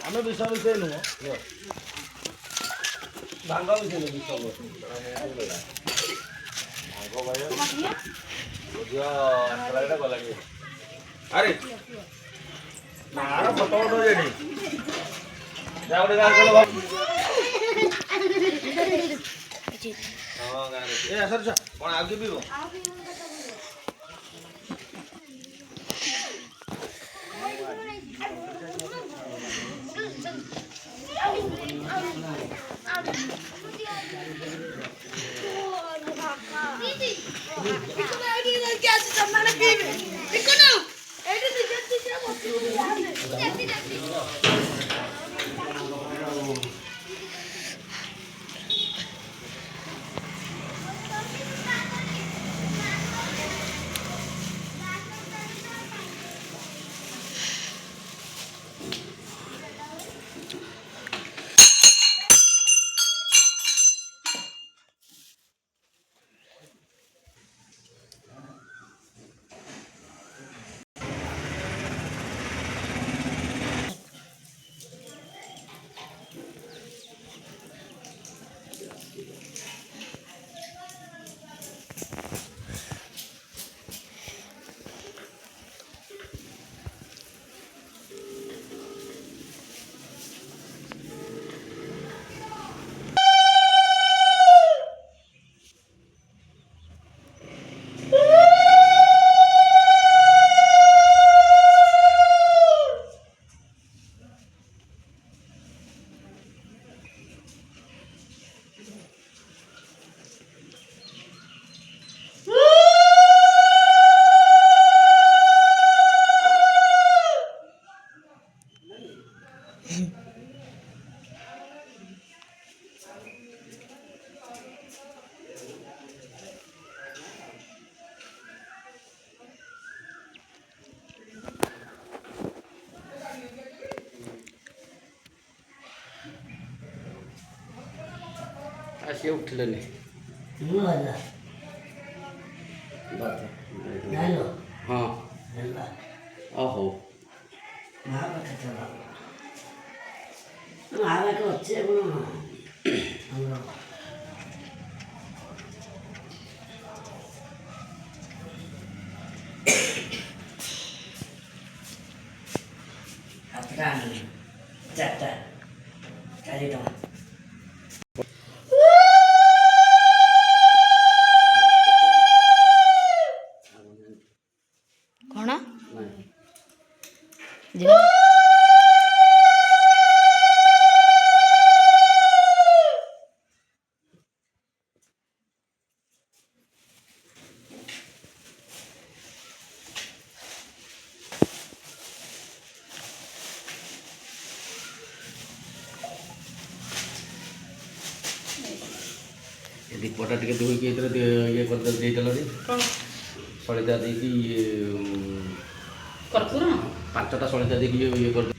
ଆମେ ବିଷ ମିଶେଇ ନୁହଁ ଭାଙ୍ଗ ମିଶେଇନୁ ବିଷ ଝିଅ ଆସିଲା ଗଲାଣି ଆରେ ନାର ଫଟୋ ଫଟୋ ଯେଠି ଯା ଗୋଟେ ଗାଁ କଲ ହଁ ଗାଁରେ ଏ ଆସର କଣ ଆଉ କି ପିଇବ ସିଏ ଉଠିଲେନି ହଁ ହଉ ଅଛି ଚାରିଟା 4 ଟଙ୍କା କଣ ଦୀପଟା ଟିକେ ଧୋଇକି ଏଥିରେ ଇଏ କରିଦେଲେ ଦେଇଦେଲନି ସଳିତା ଦେଇକି କର୍ପୂର 5ଟା ସଳିତା ଦେଇକି ଇଏ କରିଦେଲେ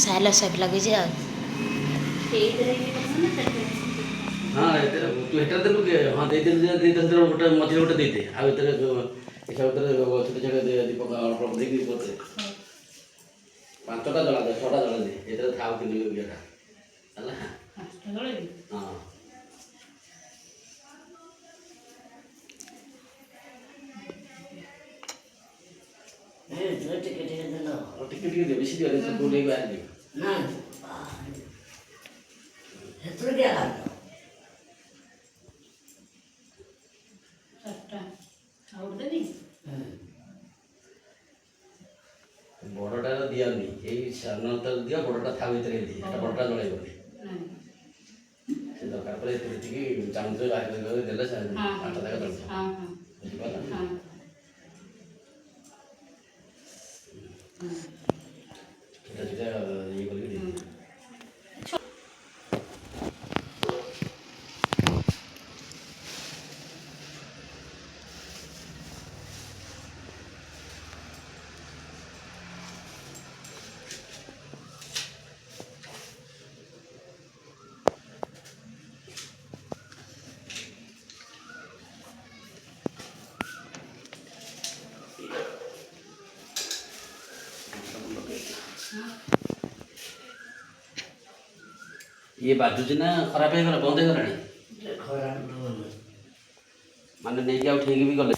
ସାଇଲା ସେଫ୍ ଲାଗିଛି ଆଉ ହଁ ଏଥିରେ ତୁ ଏଠାରେ ଦେଲୁ କି ହଁ ଦେଇଦେଲି ଗୋଟେ ମଝିରେ ଗୋଟେ ଦେଇଦେ ଆଉ ଏଥିରେ ଏସା ଭିତରେ ଛୋଟ ଛୋଟ ଦୀପକ ଅଳ୍ପ ଦେଇକି କରିଦେ 5ଟା ଜଳା ଦେ 6ଟା ଜଳା ଦେ ଏଥିରେ ଥାଉ କିନ୍ତୁ ଇଏଟା ହେଲା ହଁ ଟିକେ ଟିକେ ଦେ ବେଶୀ ଦିଅ କୋଉଠି ବାହାରିଯିବ ବଡ଼ଟା ଦିଅନି ଏଇ ସାଧାରଣତଃ ଦିଅ ବଡ଼ଟା ଥାଉ ଭିତରେ ଦିଏ ଏଟା ବଡ଼ଟା ଜଳେଇବନି ସେ ଦରକାର ପରେ ଏଥିରେ ଟିକେ ଚାମଚ ବାହାର କରି ଦେଲେ 5ଟା ଯାକ ଜଳିବ ବୁଝିପାରିଲ ସେଟା ଇଏ କରିକି ଦେଇଦିଏ ଇଏ ବାଜୁଛି ନା ଖରାପ ହେଇଗଲା ବନ୍ଦ ହେଇଗଲାଣି ଖରା ମାନେ ନେଇକି ଆଉ ଠିକ ବି ଗଲେ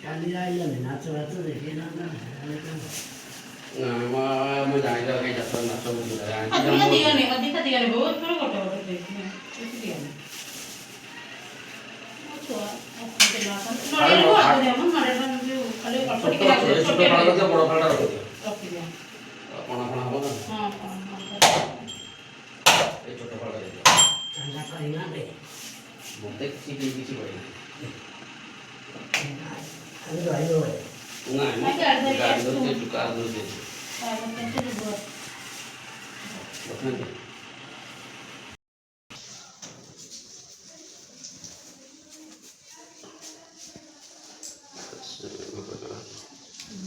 କାଲି ଆଇଲାନି ନାଚ ବାଚ ଦେଖି ନା ମୁଁ ଜାଣିଲି କାହିଁ ଚାଷ ନାଚ ଅଧିକା ଦିଅନି ବହୁତ ଥର ଗୋଟେ ଗୋଟେ ଦେଇଛି କିଛି ଦିଅନି ଛୁଆ ନଡ଼ିଆକୁ ଆଗ ଦିଅ ନଡ଼ିଆଟା ଯେଉଁ ଖାଲି ଅଳ୍ପ ଟିକେ ଛୋଟ ଫଳ ରଖିଦିଅ ବଡ଼ ଫଳଟା ରଖିଦିଅ ରଖିଦିଅ ପଣା ଫଣା ହବ ନା ହଁ ଏଇ ଛୋଟ ଫଳଟା ଦେଇଦିଅ ଥଣ୍ଡା କରିବା ବେ ମୋତେ କିଛି କହିନି ଖାଲି ରହିବ ବେ ନାଇଁ ଗାଡ଼ି ଧରିକି ଦେଇଛୁ କାର୍ ଧରିକି ଦେଇଛୁ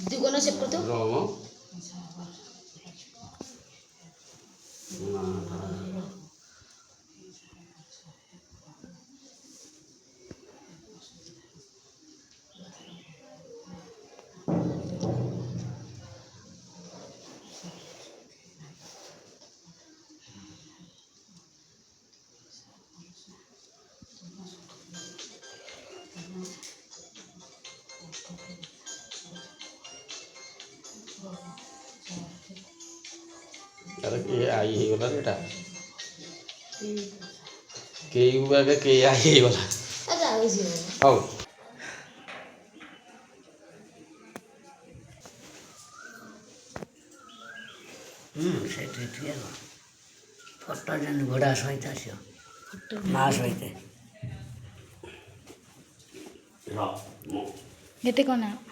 दुगुना सेट कर दो अरे के आई ही वाला बेटा के हुआ के आई ही वाला अच्छा आगे जी आओ ସେଠି ଠିଆ ଫଟୋ ଯେମିତି ଘୋଡ଼ା ସହିତ ଆସିବ ମା ସହିତ येते कोण आहे